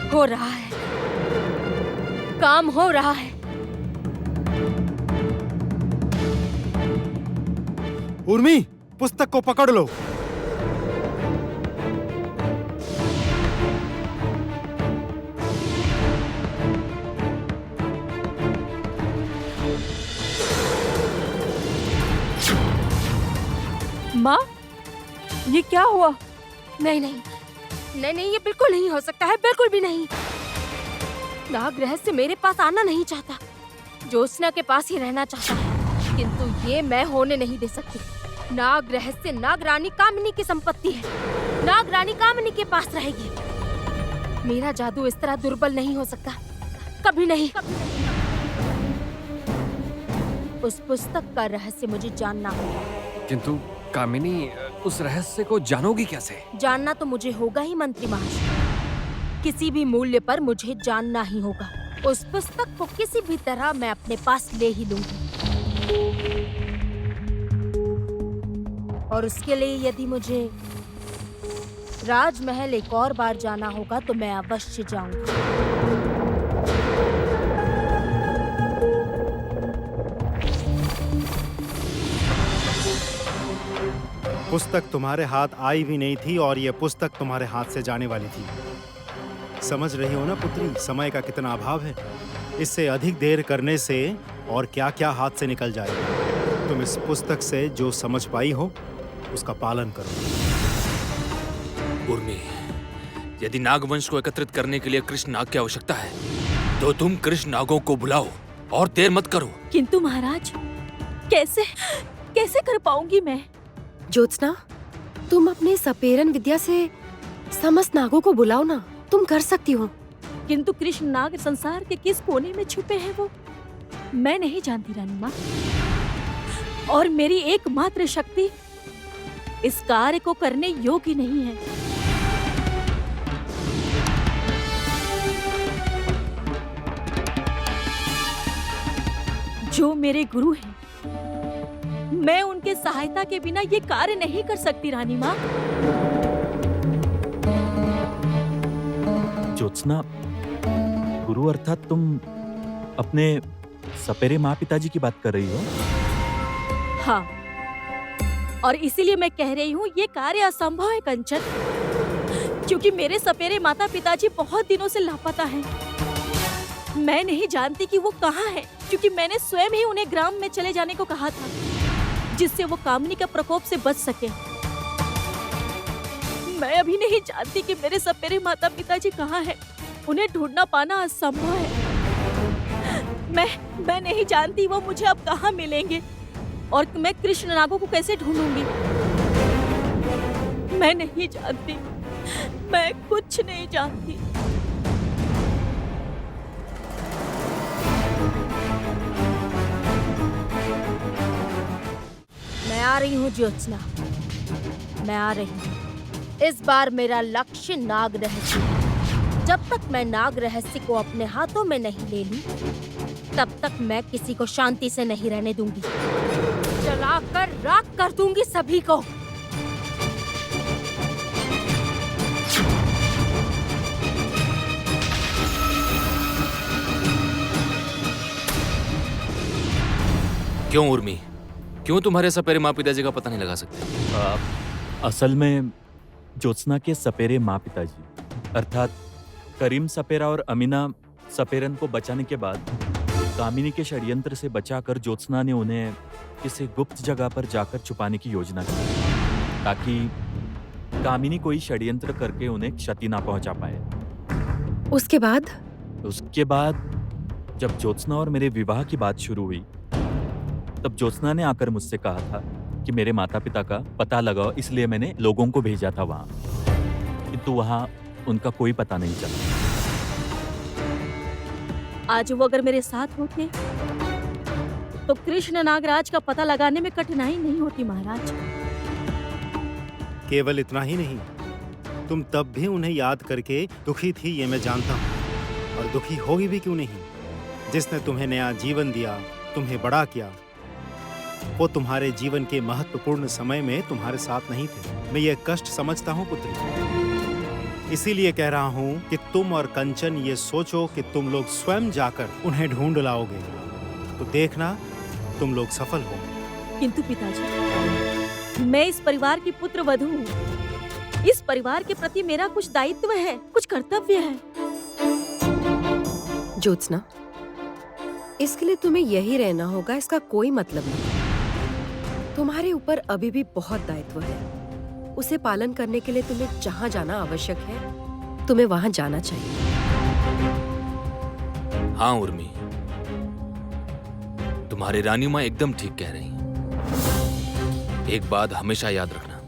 हो रहा है, काम हो रहा है। उर्मी, पुस्तक को पकड़ लो। माँ, ये क्या हुआ? नहीं नहीं नहीं नहीं, ये बिल्कुल नहीं हो सकता है, बिल्कुल भी नहीं। नाग रहस्य मेरे पास आना नहीं चाहता, ज्योत्सना के पास ही रहना चाहता है, किंतु ये मैं होने नहीं दे सकती। नाग रहस्य नाग रानी कामिनी की संपत्ति है, नाग रानी कामिनी के पास रहेगी। मेरा जादू इस तरह दुर्बल नहीं हो सकता, कभी नहीं। उस पुस्तक का रहस्य मुझे जानना होगा। किंतु कामिनी, उस रहस्य को जानोगी कैसे? जानना तो मुझे होगा ही मंत्री महाशय, किसी भी मूल्य पर मुझे जानना ही होगा। उस पुस्तक को किसी भी तरह मैं अपने पास ले ही लूंगी, और उसके लिए यदि मुझे राजमहल एक और बार जाना होगा तो मैं अवश्य जाऊंगी। पुस्तक तुम्हारे हाथ आई भी नहीं थी और यह पुस्तक तुम्हारे हाथ से जाने वाली थी। समझ रही हो ना पुत्री, समय का कितना अभाव है। इससे अधिक देर करने से और क्या क्या हाथ से निकल जाएगा। तुम इस पुस्तक से जो समझ पाई हो उसका पालन करो। उर्मी, यदि नागवंश को एकत्रित करने के लिए कृष्ण नाग की आवश्यकता है तो तुम कृष्ण नागों को बुलाओ और देर मत करो। किंतु महाराज, कैसे कर पाऊंगी मैं? ज्योत्सना, तुम अपने सपेरन विद्या से समस्त नागों को बुलाओ ना, तुम कर सकती हो। किंतु कृष्ण नाग संसार के किस कोने में छुपे हैं वो मैं नहीं जानती रानी माँ, और मेरी एकमात्र शक्ति इस कार्य को करने योग्य नहीं है। जो मेरे गुरु हैं, मैं उनके सहायता के बिना ये कार्य नहीं कर सकती रानी माँ। ज्योत्सना, गुरु अर्थात तुम अपने सपेरे माँ पिताजी की बात कर रही हो? हाँ, और इसीलिए मैं कह रही हूँ ये कार्य असंभव है कंचन, क्योंकि मेरे सपेरे माता पिताजी बहुत दिनों से लापता हैं। मैं नहीं जानती कि वो कहाँ हैं, क्योंकि मैंने स्वयं ही उन्हें ग्राम में चले जाने को कहा था, जिससे वो कामिनी का प्रकोप से बच सके। मैं अभी नहीं जानती कि मेरे सपेरे माता पिताजी कहाँ हैं। उन्हें ढूंढना पाना असंभव है। मैं नहीं जानती वो मुझे अब कहाँ मिलेंगे और मैं कृष्ण नागों को कैसे ढूंढूंगी। मैं नहीं जानती, मैं कुछ नहीं जानती। मैं आ रही हूँ ज्योत्सना, मैं आ रही हूँ। इस बार मेरा लक्ष्य नाग रहस्य है। जब तक मैं नाग रहस्य को अपने हाथों में नहीं ले लूं, तब तक मैं किसी को शांति से नहीं रहने दूंगी। जलाकर राख कर दूंगी सभी को। क्यों उर्मी, क्यों तुम्हारे सपेरे माँ पिताजी का पता नहीं लगा सकते? असल में ज्योत्सना के सपेरे माँ पिताजी अर्थात करीम सपेरा और अमीना सपेरन को बचाने के बाद कामिनी के षड्यंत्र से बचाकर ज्योत्सना ने उन्हें किसी गुप्त जगह पर जाकर छुपाने की योजना की, ताकि कामिनी कोई षड्यंत्र करके उन्हें क्षति ना पहुंचा पाए। उसके बाद जब ज्योत्सना और मेरे विवाह की बात शुरू हुई, तब ज्योत्सना ने आकर मुझसे कहा था कि मेरे माता पिता का पता लगाओ, इसलिए मैंने लोगों को भेजा था वहां, किंतु वहां उनका कोई पता नहीं चला। आज वो अगर मेरे साथ होते तो कृष्ण नागराज का पता लगाने में कठिनाई नहीं होती महाराज। केवल इतना ही नहीं, तुम तब भी उन्हें याद करके दुखी थी, ये मैं जानता हूँ। और दुखी होगी भी क्यों नहीं। जिसने तुम्हें नया जीवन दिया, तुम्हें बड़ा किया, वो तुम्हारे जीवन के महत्वपूर्ण समय में तुम्हारे साथ नहीं थे। मैं ये कष्ट समझता हूँ पुत्री। इसीलिए कह रहा हूँ कि तुम और कंचन ये सोचो कि तुम लोग स्वयं जाकर उन्हें ढूंढ लाओगे, तो देखना तुम लोग सफल हो। किंतु पिताजी, मैं इस परिवार की पुत्र वधू हूँ। इस परिवार के प्रति मेरा कुछ दायित्व है, कुछ कर्तव्य है। ज्योत्सना, इसके लिए तुम्हें यही रहना होगा, इसका कोई मतलब नहीं। तुम्हारे ऊपर अभी भी बहुत दायित्व है। उसे पालन करने के लिए तुम्हें जहाँ जाना आवश्यक है, तुम्हें वहाँ जाना चाहिए। हाँ उर्मी, तुम्हारी रानी माँ एकदम ठीक कह रही हैं। एक बात हमेशा याद रखना,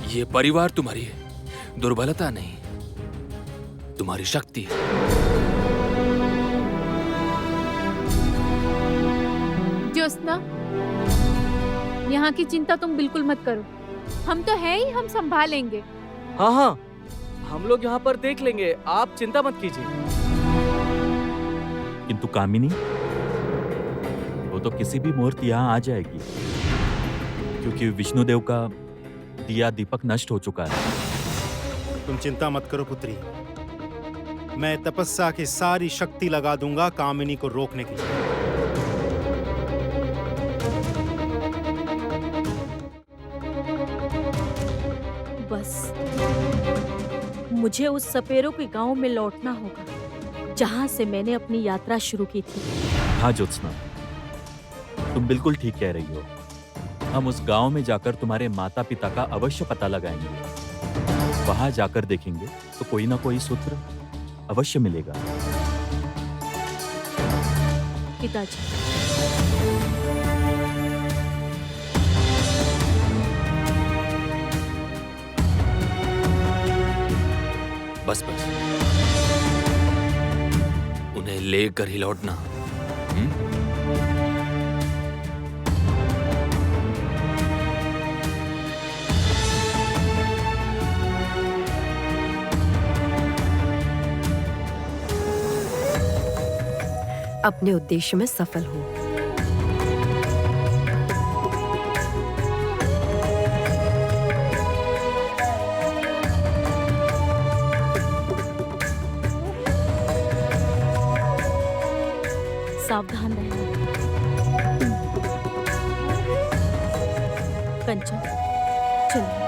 ये परिवार तुम्हारी है, दुर्बलता नहीं, तुम्हारी शक्ति है। ज्योत्सना, यहाँ की चिंता तुम बिल्कुल मत करो। हम तो है ही, हम संभालेंगे। हाँ हाँ, हम लोग यहाँ पर देख लेंगे, आप चिंता मत कीजिए। किंतु कामिनी, वो तो किसी भी मुहूर्त यहाँ आ जाएगी, क्योंकि विष्णुदेव का दिया दीपक नष्ट हो चुका है। तुम चिंता मत करो पुत्री, मैं तपस्या की सारी शक्ति लगा दूंगा कामिनी को रोकने के लिए। बस मुझे उस सपेरों के गांव में लौटना होगा, जहां से मैंने अपनी यात्रा शुरू की थी। हाँ ज्योत्सना, तुम बिल्कुल ठीक कह रही हो। हम उस गांव में जाकर तुम्हारे माता पिता का अवश्य पता लगाएंगे। वहां जाकर देखेंगे तो कोई ना कोई सूत्र अवश्य मिलेगा। पिताजी, बस बस, उन्हें लेकर ही लौटना। अपने उद्देश्य में सफल हो। सावधान रहना। कंचन, चलो।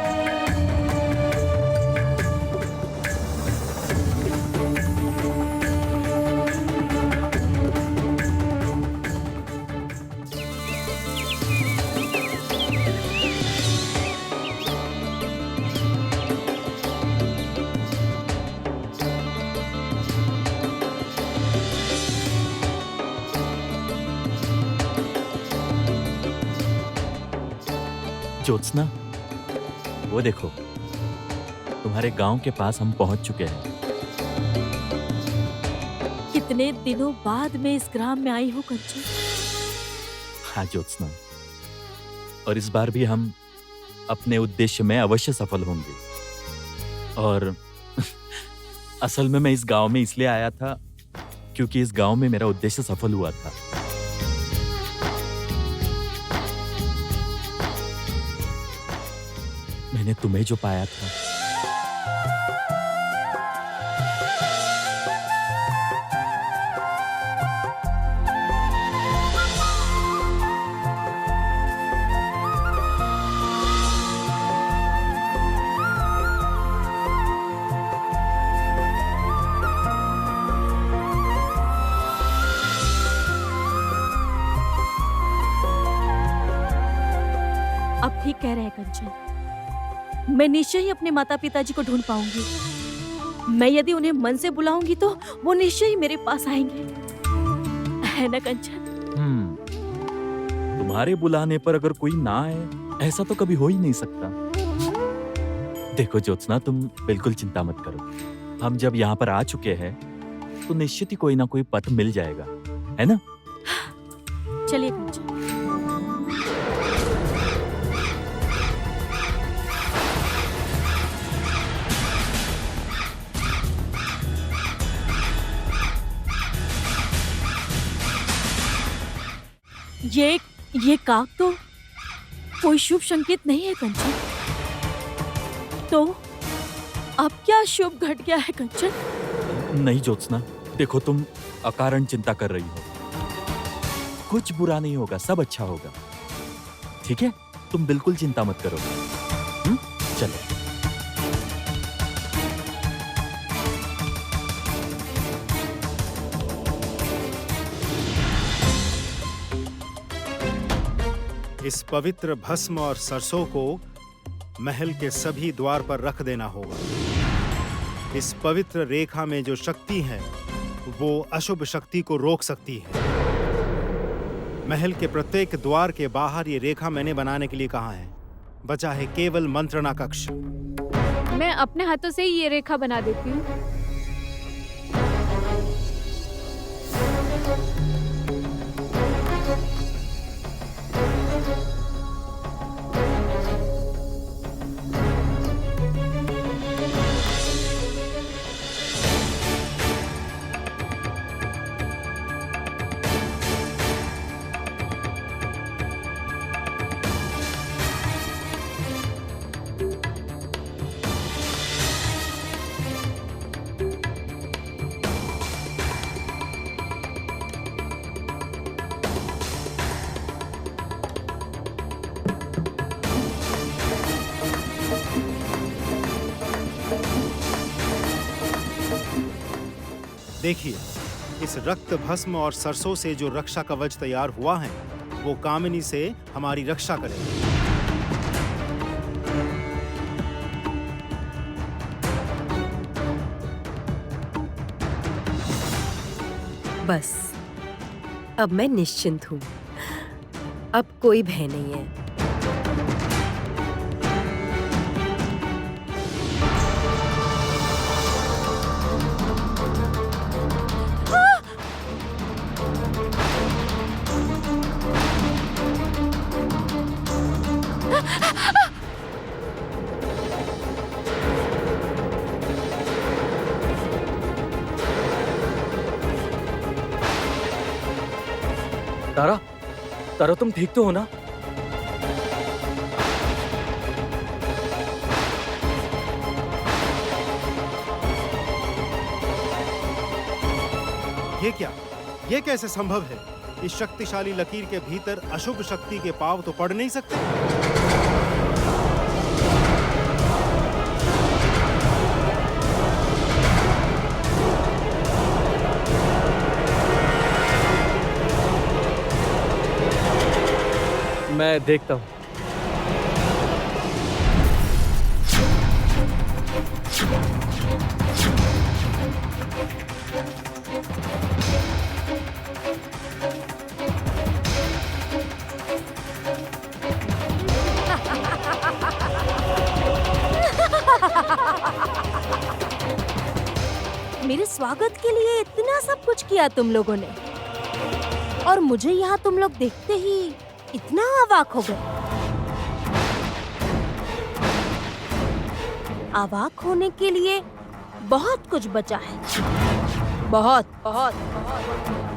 ज्योत्सना, वो देखो, तुम्हारे गांव के पास हम पहुंच चुके हैं। कितने दिनों बाद मैं इस ग्राम में आई हूँ कंचन। हाँ ज्योत्सना, और इस बार भी हम अपने उद्देश्य में अवश्य सफल होंगे। और असल में मैं इस गांव में इसलिए आया था क्योंकि इस गांव में मेरा उद्देश्य सफल हुआ था। मैंने तुम्हें जो पाया था, आप ठीक कह रहे हैं कंचन। मैं निश्चय ही अपने माता पिताजी को ढूंढ पाऊंगी। मैं यदि उन्हें मन से बुलाऊंगी तो वो निश्चय ही मेरे पास आएंगे, है ना कंचन? तुम्हारे बुलाने पर अगर कोई ना आए, ऐसा तो कभी हो ही नहीं सकता। देखो ज्योत्सना, तुम बिल्कुल चिंता मत करो। हम जब यहाँ पर आ चुके हैं तो निश्चित ही कोई ना कोई पथ मिल जाएगा, है ना? चलिए कंचन। ये काक तो कोई शुभ संकेत नहीं है कंचन। तो अब क्या शुभ घट गया है कंचन? नहीं ज्योत्सना, देखो तुम अकारण चिंता कर रही हो। कुछ बुरा नहीं होगा, सब अच्छा होगा, ठीक है? तुम बिल्कुल चिंता मत करो। चलो। इस पवित्र भस्म और सरसों को महल के सभी द्वार पर रख देना होगा। इस पवित्र रेखा में जो शक्ति है वो अशुभ शक्ति को रोक सकती है। महल के प्रत्येक द्वार के बाहर ये रेखा मैंने बनाने के लिए कहा है। बचा है केवल मंत्रणा कक्ष। मैं अपने हाथों से ही ये रेखा बना देती हूँ। देखिए, इस रक्त भस्म और सरसों से जो रक्षा कवच तैयार हुआ है वो कामिनी से हमारी रक्षा करेगा। बस अब मैं निश्चिंत हूँ। अब कोई भय नहीं है। तारा, तारा तुम ठीक तो हो ना? ये क्या? ये कैसे संभव है? इस शक्तिशाली लकीर के भीतर अशुभ शक्ति के पाव तो पड़ नहीं सकते। मैं देखता हूँ। मेरे स्वागत के लिए इतना सब कुछ किया तुम लोगों ने, और मुझे यहाँ तुम लोग देखते ही इतना अवाक हो गए। अवाक होने के लिए बहुत कुछ बचा है, बहुत बहुत बहुत।